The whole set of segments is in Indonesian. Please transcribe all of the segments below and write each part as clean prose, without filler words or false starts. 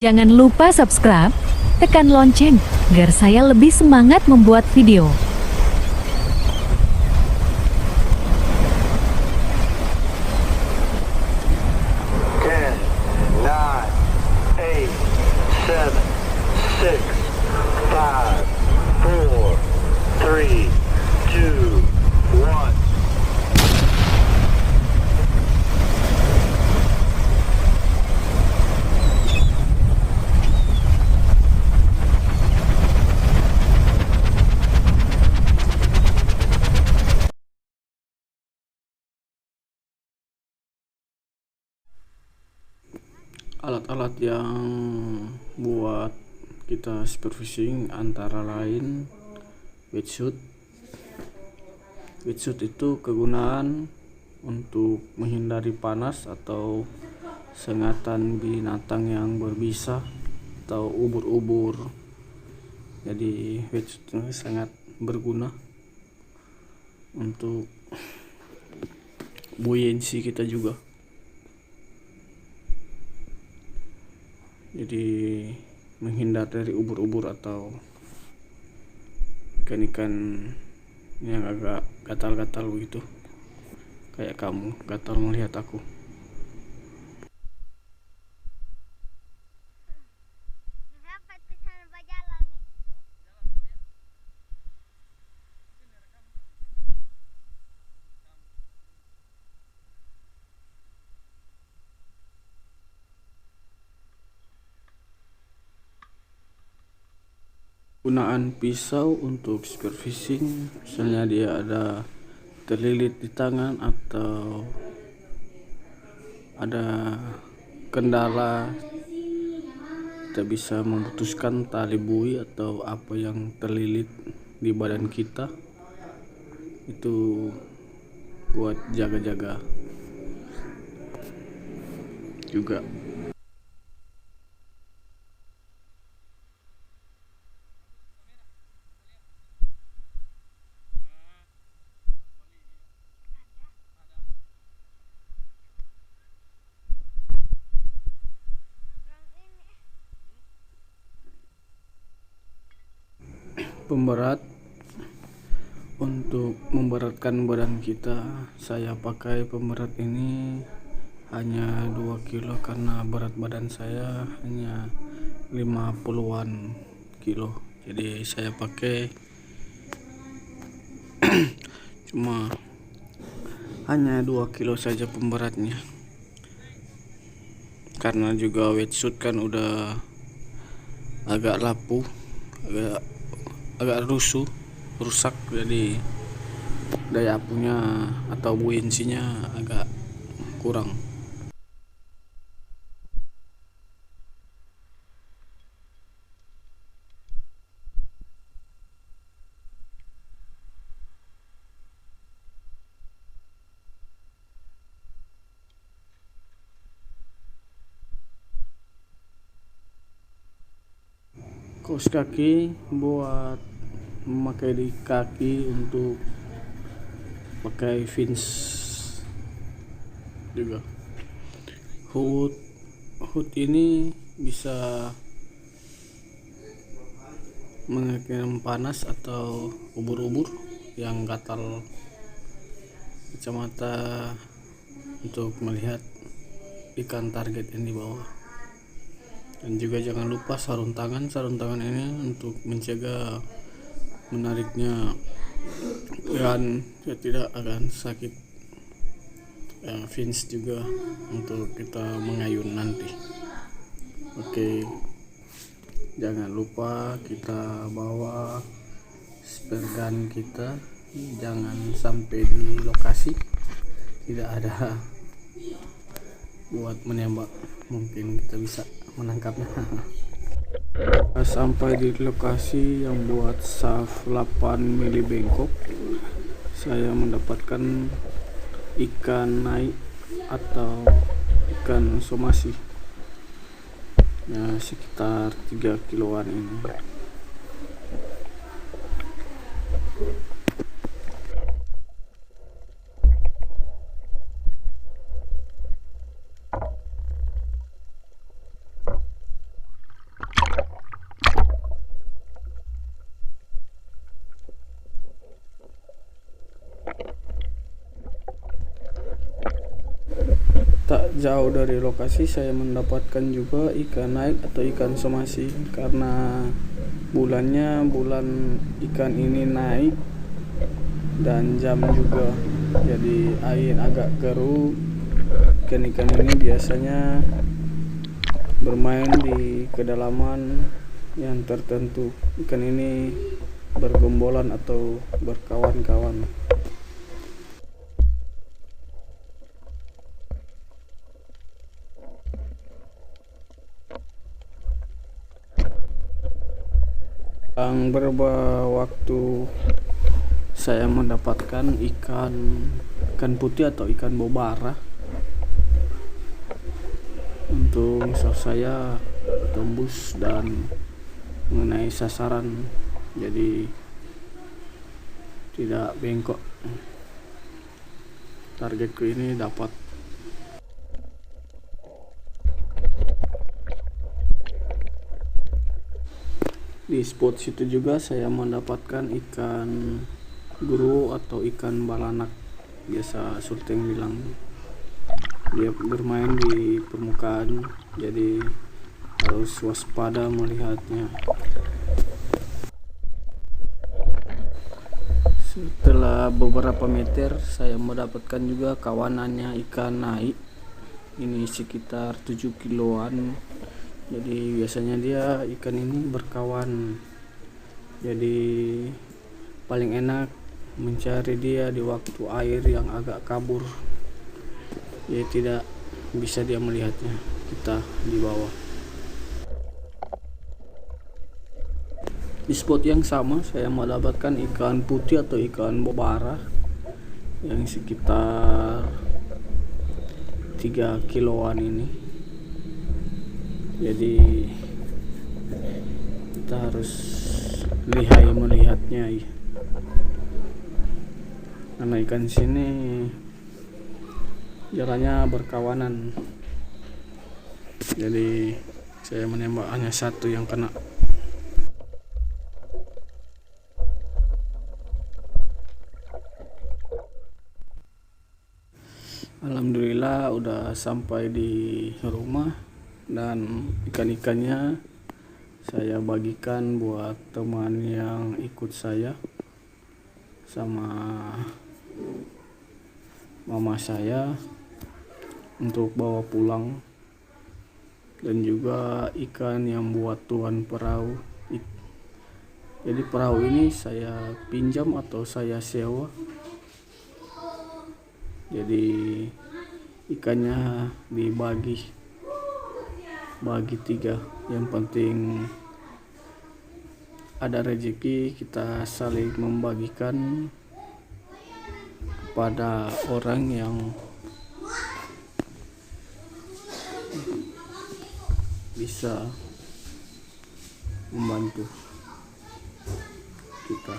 Jangan lupa subscribe, tekan lonceng, agar saya lebih semangat membuat video. Ten, nine, eight, seven, six, five, four, three, two, one. Alat-alat yang buat kita spearfishing antara lain wetsuit. Wetsuit itu kegunaan untuk menghindari panas atau sengatan binatang yang berbisa atau ubur-ubur. Jadi wetsuit ini sangat berguna untuk buoyancy kita juga. Jadi menghindar dari ubur-ubur atau ikan-ikan yang agak gatal-gatal begitu, kayak kamu gatal melihat aku. Gunaan pisau untuk spearfishing, misalnya dia ada terlilit di tangan atau ada kendala, kita bisa memutuskan tali buih atau apa yang terlilit di badan kita, itu buat jaga-jaga juga. Pemberat, untuk memberatkan badan kita, saya pakai pemberat ini hanya 2 kilo karena berat badan saya hanya 50-an kilo. Jadi saya pakai cuma hanya 2 kilo saja pemberatnya, karena juga wetsuit kan udah agak rapuh, agak rusak, jadi daya apunya atau buoyancy-nya agak kurang. Kaos kaki buat memakai di kaki untuk pakai fins juga. Hood ini bisa mengekem panas atau ubur-ubur yang gatal kacamata untuk melihat ikan target yang di bawah. Dan juga jangan lupa sarung tangan ini untuk mencegah menariknya dan tidak akan sakit. Fins juga untuk kita mengayun nanti. Oke, jangan lupa kita bawa spare gun kita, jangan sampai di lokasi tidak ada buat menembak, mungkin kita bisa menangkapnya. Sampai di lokasi yang buat SAF 8 mili bengkok, saya mendapatkan ikan naik atau ikan somasi ya, sekitar 3 kiloan ini. jauh dari lokasi saya mendapatkan juga ikan naik atau ikan somasi, karena bulannya bulan ikan ini naik dan jam juga, jadi air agak keruh. Ikan-ikan ini biasanya bermain di kedalaman yang tertentu. Ikan ini bergombolan atau berkawan-kawan. Beberapa waktu saya mendapatkan ikan putih atau ikan bobara. Untung saya tembus dan mengenai sasaran, jadi tidak bengkok. Targetku ini dapat. Di spot situ juga saya mendapatkan ikan guru atau ikan balanak, biasa Sulteng bilang. Dia bermain di permukaan, jadi harus waspada melihatnya. Setelah beberapa meter saya mendapatkan juga kawanannya ikan naik. Ini sekitar 7 kiloan. Jadi biasanya dia ikan ini berkawan. Jadi paling enak mencari dia di waktu air yang agak kabur. Jadi tidak bisa dia melihatnya, kita di bawah. Di spot yang sama saya mendapatkan ikan putih atau ikan bobara yang sekitar 3 kiloan ini. Jadi kita harus lihai melihatnya ya. Karena ikan sini jalannya berkawanan, jadi saya menembak hanya satu yang kena. Alhamdulillah udah sampai di rumah, dan ikan-ikannya saya bagikan buat teman yang ikut saya sama mama saya untuk bawa pulang, dan juga ikan yang buat tuan perahu. Jadi perahu ini saya pinjam atau saya sewa, jadi ikannya dibagi 3. Yang penting ada rezeki, kita saling membagikan kepada orang yang bisa membantu kita.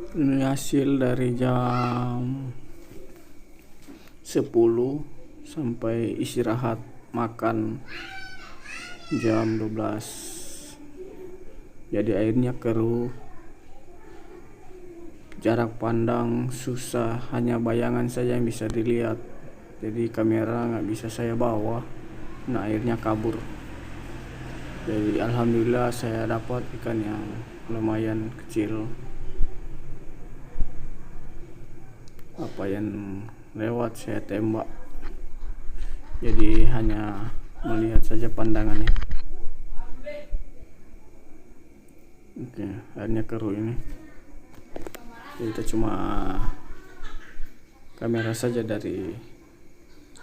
Ini hasil dari jam 10 sampai istirahat makan jam 12. Jadi airnya keruh, jarak pandang susah, hanya bayangan saja yang bisa dilihat. Jadi kamera nggak bisa saya bawa, nah airnya kabur. Jadi alhamdulillah saya dapat ikan yang lumayan kecil. Apa yang lewat saya tembak, jadi hanya melihat saja pandangannya. Oke, airnya keruh ini. Jadi kita cuma kamera saja dari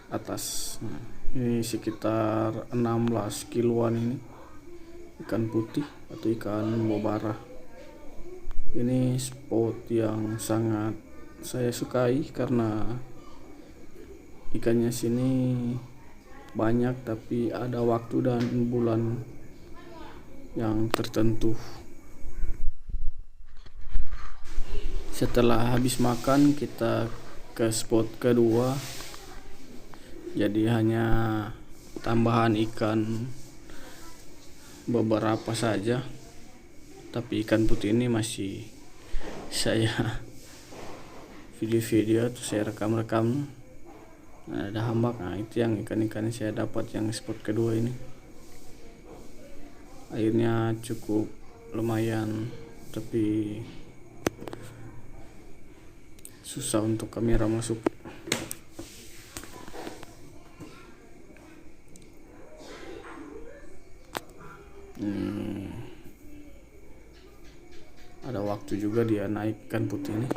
atas. Nah, ini sekitar 16 kiloan ini ikan putih atau ikan bobara. Ini spot yang sangat saya sukai karena ikannya sini banyak, tapi ada waktu dan bulan yang tertentu. Setelah habis makan kita ke spot kedua. Jadi hanya tambahan ikan beberapa saja, tapi ikan putih ini masih saya video-video atau saya rekam-rekam. Nah, ada hambak. Nah, itu yang ikan-ikan saya dapat yang spot kedua ini. Airnya cukup lumayan, tapi susah untuk kamera masuk. Ada waktu juga dia naik ikan putih ini.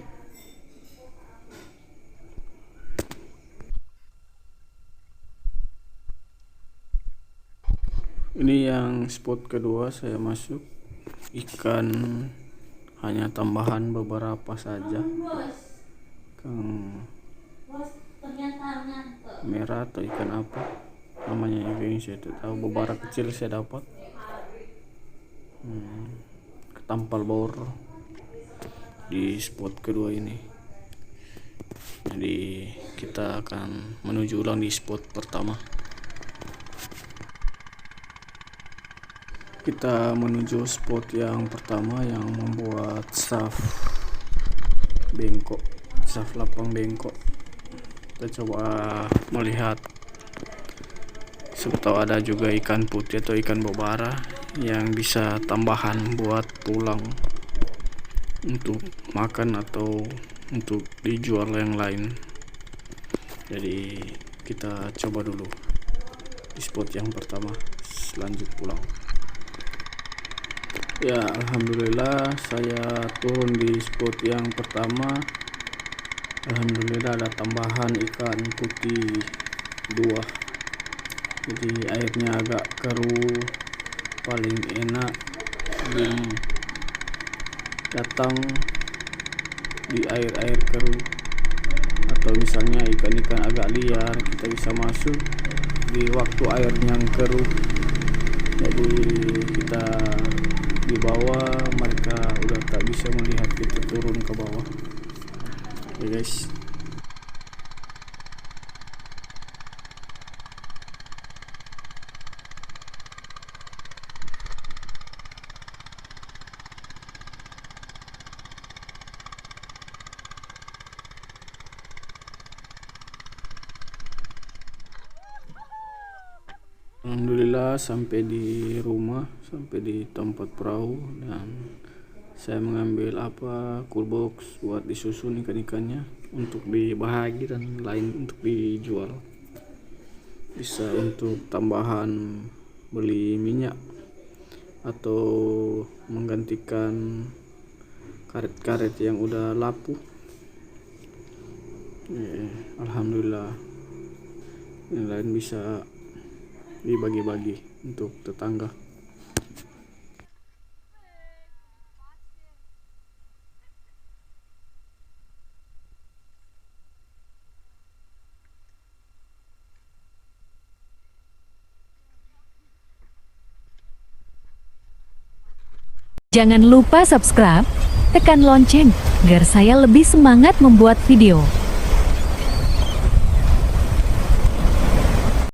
Ini yang spot kedua saya masuk, ikan hanya tambahan beberapa saja. Ikan merah atau ikan apa namanya ini saya tidak tahu. Bobara kecil saya dapat. Ketampal bor di spot kedua ini. Jadi kita akan menuju ulang di spot pertama. Kita menuju spot yang pertama yang membuat saf bengkok, saf lapang bengkok. Kita coba melihat, siapa tahu ada juga ikan putih atau ikan bobara yang bisa tambahan buat pulang untuk makan atau untuk dijual yang lain. Jadi kita coba dulu di spot yang pertama, selanjut pulang. Ya, alhamdulillah saya turun di spot yang pertama. Alhamdulillah ada tambahan ikan putih 2. Jadi airnya agak keruh, paling enak datang di air-air keruh, atau misalnya ikan-ikan agak liar kita bisa masuk di waktu airnya yang keruh. Jadi kita di bawah, mereka udah tak bisa melihat kita turun ke bawah. Ya guys. Alhamdulillah sampai di rumah, sampai di tempat perahu, dan saya mengambil coolbox buat disusun ikan-ikannya untuk dibahagi dan lain untuk dijual. Bisa untuk tambahan beli minyak atau menggantikan karet-karet yang udah lapu. Alhamdulillah yang lain bisa dibagi-bagi untuk tetangga. Jangan lupa subscribe, tekan lonceng, agar saya lebih semangat membuat video.